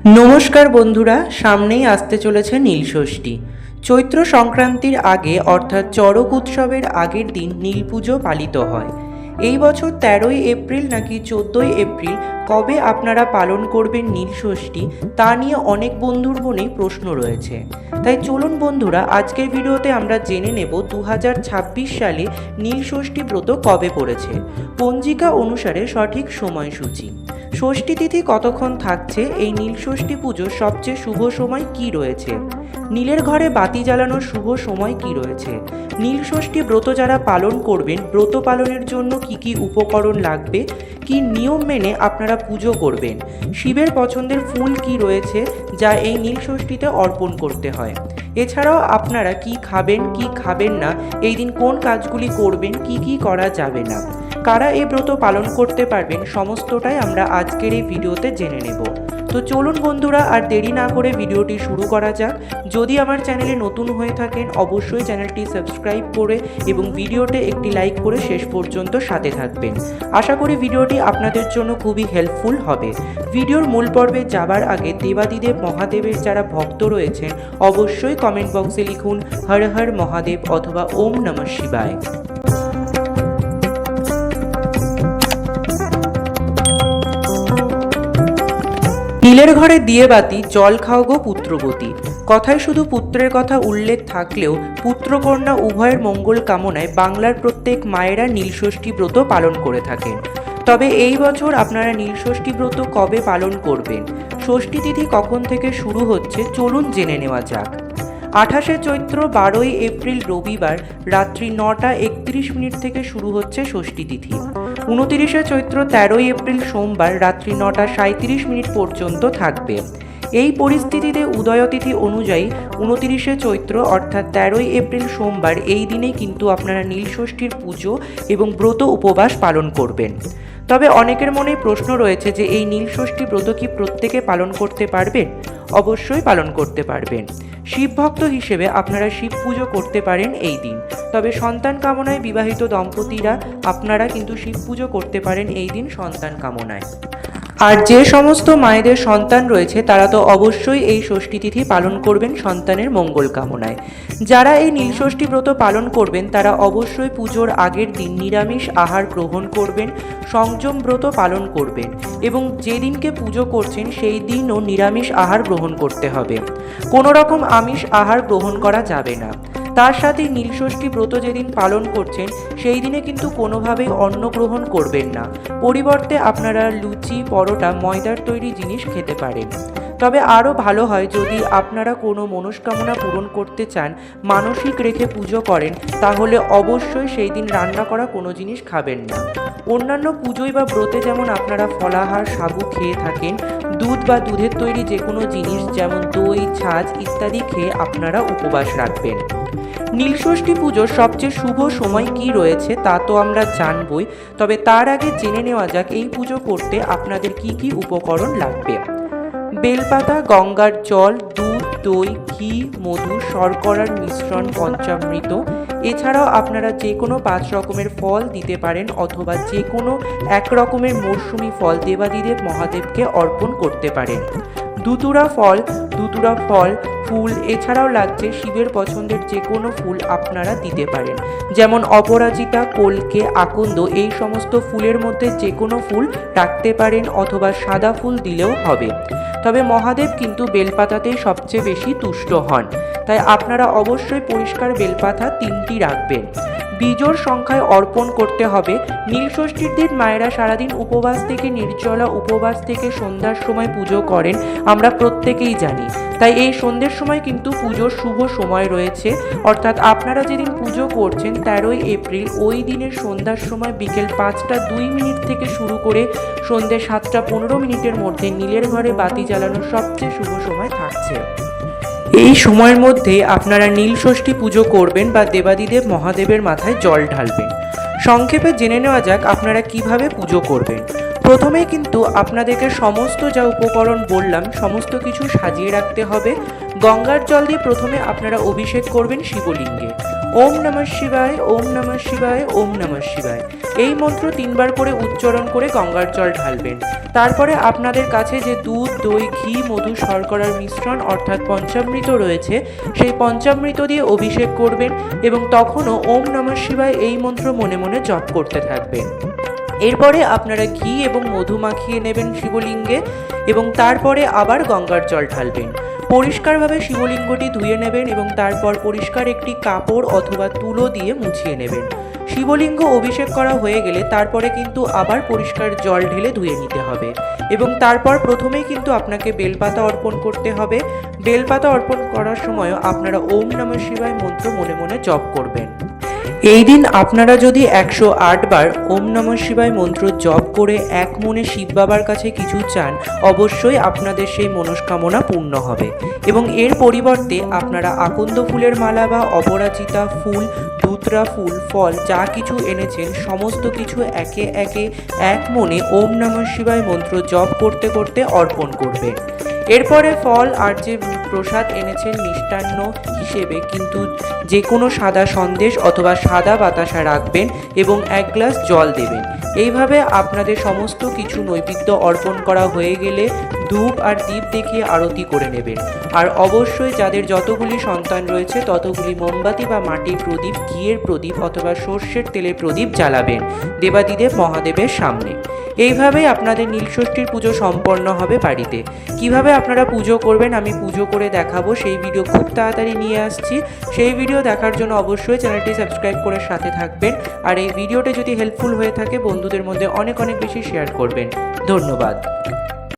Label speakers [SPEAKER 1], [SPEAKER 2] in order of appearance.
[SPEAKER 1] নমস্কার বন্ধুরা, সামনেই আসতে চলেছে নীলষষ্ঠী। চৈত্র সংক্রান্তির আগে অর্থাৎ চড়ক উৎসবের আগের দিন নীল পুজো পালিত হয়। এই বছর 13ই এপ্রিল নাকি 14ই এপ্রিল কবে আপনারা পালন করবেন নীলষষ্ঠী তা নিয়ে অনেক বন্ধুর মনেই প্রশ্ন রয়েছে। তাই চলুন বন্ধুরা, আজকের ভিডিওতে আমরা জেনে নেব 2026 সালে নীলষষ্ঠী ব্রত কবে পড়েছে, পঞ্জিকা অনুসারে সঠিক সময়সূচি, ষষ্ঠী তিথি কতক্ষণ থাকছে, এই নীলষষ্ঠী পুজোর সবচেয়ে শুভ সময় কি রয়েছে, নীলের ঘরে বাতি জ্বালানোর শুভ সময় কি রয়েছে, নীলষষ্ঠী ব্রত যারা পালন করবেন ব্রত পালনের জন্য কি কি উপকরণ লাগবে, কি নিয়ম মেনে আপনারা পুজো করবেন, শিবের পছন্দের ফুল কি রয়েছে যা এই নীলষষ্ঠীতে অর্পণ করতে হয়, এছাড়াও আপনারা কি খাবেন কি খাবেন না, এই দিন কোন কাজগুলি করবেন কি কি করা যাবে না, কারা এই ব্রত পালন করতে পারবেন, সমস্তটাই আমরা আজকের এই ভিডিওতে জেনে নেব। তো চলুন বন্ধুরা, আর দেরি না করে ভিডিওটি শুরু করা যাক। যদি আমার চ্যানেলে নতুন হয়ে থাকেন অবশ্যই চ্যানেলটি সাবস্ক্রাইব করে এবং ভিডিওতে একটি লাইক করে শেষ পর্যন্ত সাথে থাকবেন। আশা করি ভিডিওটি আপনাদের জন্য খুবই হেল্পফুল হবে। ভিডিওর মূল পর্বে যাবার আগে দেবাদিদেব মহাদেবের যারা ভক্ত রয়েছেন অবশ্যই কমেন্ট বক্সে লিখুন হর হর মহাদেব অথবা ওম নমঃ শিবায়। নীলের ঘরে দিয়ে বাতি জল খাও গো পুত্রবতী, কথায় শুধু পুত্রের কথা উল্লেখ থাকলেও পুত্রকন্যা উভয়ের মঙ্গল কামনায় বাংলার প্রত্যেক মায়েরা নীলষষ্ঠী ব্রত পালন করে থাকেন। তবে এই বছর আপনারা নীলষষ্ঠী ব্রত কবে পালন করবেন, ষষ্ঠী তিথি কখন থেকে শুরু হচ্ছে, চলুন জেনে নেওয়া যাক। 28শে চৈত্র 12ই এপ্রিল রবিবার রাত্রি 9:31 থেকে শুরু হচ্ছে ষষ্ঠী তিথি। 29শে চৈত্র 13ই এপ্রিল সোমবার রাত্রি 9:37 পর্যন্ত থাকবে। এই পরিস্থিতিতে উদয়তিথি অনুযায়ী 29শে চৈত্র অর্থাৎ 13ই এপ্রিল সোমবার এই দিনেই কিন্তু আপনারা নীলষষ্ঠীর পুজো এবং ব্রত উপবাস পালন করবেন। তবে অনেকের মনেই প্রশ্ন রয়েছে যে এই নীলষষ্ঠী ব্রত কি প্রত্যেকে পালন করতে পারবেন? অবশ্যই পালন করতে পারবেন। শিব ভক্ত হিসেবে আপনারা শিব পুজো করতে পারেন এই দিন। তবে সন্তান কামনায় বিবাহিত দম্পতিরা আপনারা কিন্তু শিব পুজো করতে পারেন এই দিন সন্তান কামনায়। আর যে সমস্ত মায়েদের সন্তান রয়েছে তারা তো অবশ্যই এই ষষ্ঠী তিথি পালন করবেন সন্তানের মঙ্গল কামনায়। যারা এই নীলষষ্ঠী ব্রত পালন করবেন তারা অবশ্যই পুজোর আগের দিন নিরামিষ আহার গ্রহণ করবেন, সংযম ব্রত পালন করবেন এবং যেদিনকে পুজো করছেন সেই দিনও নিরামিষ আহার গ্রহণ করতে হবে। কোনো রকম আমিষ আহার গ্রহণ করা যাবে না। তার সাথে নীলষষ্ঠী ব্রত যেদিন পালন করছেন সেই দিনে কিন্তু কোনোভাবেই অন্ন গ্রহণ করবেন না। পরিবর্তে আপনারা লুচি, পরোটা, ময়দার তৈরি জিনিস খেতে পারেন। তবে আরও ভালো হয় যদি আপনারা কোনো মনস্কামনা পূরণ করতে চান, মানসিক রেখে পুজো করেন, তাহলে অবশ্যই সেই দিন রান্না করা কোনো জিনিস খাবেন না। অন্যান্য পুজোয় বা ব্রতে যেমন আপনারা ফলাহার, সাবু খেয়ে থাকেন, দুধ বা দুধের তৈরি যে কোনো জিনিস যেমন দই, ছাঁচ ইত্যাদি খেয়ে আপনারা উপবাস রাখবেন। নীলষষ্ঠী পুজোর সবচেয়ে শুভ সময় কি রয়েছে তা তো আমরা জানবই, তবে তার আগে জেনে নেওয়া যাক এই পুজো করতে আপনাদের কি কি উপকরণ লাগবে। বেলপাতা, গঙ্গার জল, দুধ, দই, ঘি, মধু, শর্করার মিশ্রণ, পঞ্চামৃত। এছাড়াও আপনারা যে কোনো 5 রকমের ফল দিতে পারেন অথবা যে কোনো 1 রকমের মরশুমি ফল দেবাদিদেব মহাদেবকে অর্পণ করতে পারেন। দুতুরা ফল, ফুল, এছাড়াও লাগছে শিবের পছন্দের যে কোনো ফুল আপনারা দিতে পারেন, যেমন অপরাজিতা, কলকে, আকন্দ, এই সমস্ত ফুলের মধ্যে যে কোনো ফুল রাখতে পারেন অথবা সাদা ফুল দিলেও হবে। তবে মহাদেব কিন্তু বেলপাতাতেই সবচেয়ে বেশি তুষ্ট হন, তাই আপনারা অবশ্যই পরিষ্কার বেলপাতা 3টি রাখবেন। বিজোড় সংখ্যায় অর্পণ করতে হবে। নীলষষ্ঠীর দিন মায়েরা সারাদিন উপবাস থেকে, নির্জলা উপবাস থেকে সন্ধ্যার সময় পুজো করেন, আমরা প্রত্যেকেই জানি। তাই এই সন্ধ্যের সময় কিন্তু পুজোর শুভ সময় রয়েছে, অর্থাৎ আপনারা যেদিন পুজো করছেন 13ই এপ্রিল ওই দিনের সন্ধ্যার সময় বিকেল 5টা 2 থেকে শুরু করে সন্ধ্যে 7টা 15 মধ্যে নীলের ঘরে বাতি জ্বালানোর সবচেয়ে শুভ সময় থাকছে। এই সময়ের মধ্যে আপনারা নীলষষ্ঠী পুজো করবেন বা দেবাদিদেব মহাদেবের মাথায় জল ঢালবেন। সংক্ষেপে জেনে নেওয়া যাক আপনারা কিভাবে পুজো করবেন। প্রথমেই কিন্তু আপনাদেরকে সমস্ত যা উপকরণ বললাম সমস্ত কিছু সাজিয়ে রাখতে হবে। গঙ্গার জল দিয়ে প্রথমে আপনারা অভিষেক করবেন শিবলিঙ্গে। ওম নমঃ শিবায়, ওম নমঃ শিবায়, ওম নমঃ শিবায়। এই মন্ত্র 3 বার করে উচ্চারণ করে গঙ্গার জল ঢালবেন। তারপরে আপনাদের কাছে যে দুধ, দই, ঘি, মধু, শর্করার মিশ্রণ অর্থাৎ পঞ্চামৃত রয়েছে, সেই পঞ্চামৃত দিয়ে অভিষেক করবেন এবং তখনও ওম নমঃ শিবায় এই মন্ত্র মনে মনে জপ করতে থাকবেন। এরপরে আপনারা ঘি এবং মধু মাখিয়ে নেবেন শিবলিঙ্গে এবং তারপরে আবার গঙ্গার জল ঢালবেন। পরিষ্কারভাবে শিবলিঙ্গটি ধুয়ে নেবেন এবং তারপর পরিষ্কার একটি কাপড় অথবা তুলো দিয়ে মুছিয়ে নেবেন। শিবলিঙ্গ অভিষেক করা হয়ে গেলে তারপরে কিন্তু আবার পরিষ্কার জল ঢেলে ধুয়ে নিতে হবে এবং তারপর প্রথমেই কিন্তু আপনাকে বেলপাতা অর্পণ করতে হবে। বেলপাতা অর্পণ করার সময়ও আপনারা ওম নমঃ শিবায় মন্ত্র মনে মনে জপ করবেন। এই দিন আপনারা যদি 108 বার ওম নমঃ শিবায় মন্ত্র জপ করে এক মনে শিব বাবার কাছে কিছু চান, অবশ্যই আপনাদের সেই মনস্কামনা পূর্ণ হবে এবং এর পরিবর্তে আপনারা আকন্দ ফুলের মালা বা অপরাজিতা ফুল, ধুতরা ফুল, ফল যা কিছু এনেছেন সমস্ত কিছু একে একে এক মনে ওম নমঃ শিবায় মন্ত্র জপ করতে করতে অর্পণ করবেন। এরপরে ফল আর যে প্রসাদ এনেছেন মিষ্টান্ন হিসেবে কিন্তু যে কোনো সাদা সন্দেশ অথবা সাদা বাতাসা রাখবেন এবং 1 গ্লাস জল দেবেন। এইভাবে আপনাদের সমস্ত কিছু নৈবেদ্য অর্পণ করা হয়ে গেলে ধূপ আর দীপ দেখিয়ে আরতি করে নেবেন। আর অবশ্যই যাদের যতগুলি সন্তান রয়েছে ততগুলি মোমবাতি বা মাটির প্রদীপ, ঘিয়ের প্রদীপ অথবা সর্ষের তেলের প্রদীপ জ্বালাবেন দেবাদিদেব মহাদেবের সামনে। এইভাবেই আপনাদের নীলষষ্ঠীর পুজো সম্পন্ন হবে বাড়িতে। কিভাবে আপনারা পুজো করবেন আমি পুজো করে দেখাবো, সেই ভিডিও খুব তাড়াতাড়ি নিয়ে আসছি। সেই ভিডিও দেখার জন্য অবশ্যই চ্যানেলটি সাবস্ক্রাইব করে সাথে থাকবেন আর এই ভিডিওটা যদি হেল্পফুল হয়ে থাকে বন্ধুদের মধ্যে অনেক অনেক বেশি শেয়ার করবেন। ধন্যবাদ।